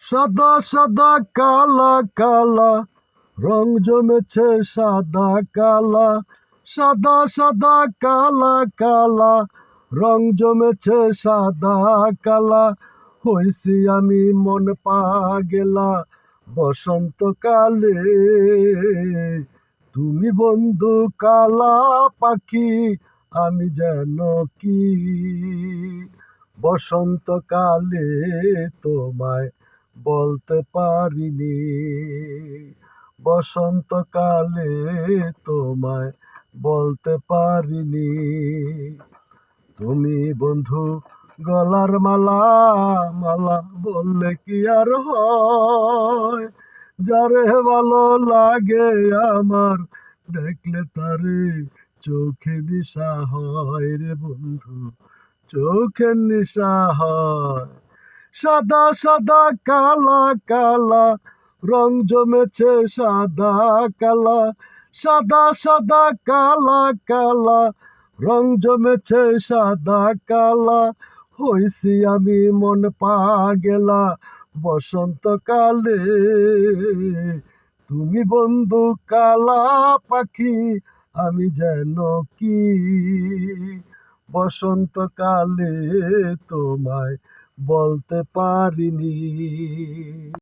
সাদা সাদা কালা কালা রং জমেছে সাদা কালা, সাদা সাদা কালা কালা রং জমেছে সাদা কালা। হইছি আমি মন পাগেলা বসন্তকালে, তুমি বন্ধু কালা পাখি আমি যেন কি। বসন্তকালে তোমায় বলতে পারিনি, বসন্তকালে তোমায় বলতে পারিনি। তুমি বন্ধু গলার মালা, মালা বললে কি আর হয়, যারে ভালো লাগে আমার দেখলে তারে চোখে নিশা হয় রে বন্ধু, চোখে নিশা হয়। সাদা সাদা কালা কালা রং জমেছে সাদা কালা, সাদা সাদা কালা কালা রং জমেছে সাদা কালা। হইছি আমি মন পাগেলা বসন্তকালে, তুমি বন্ধু কালা পাখি আমি যেন কি। বসন্তকালে তোমায় বলতে পারিনি।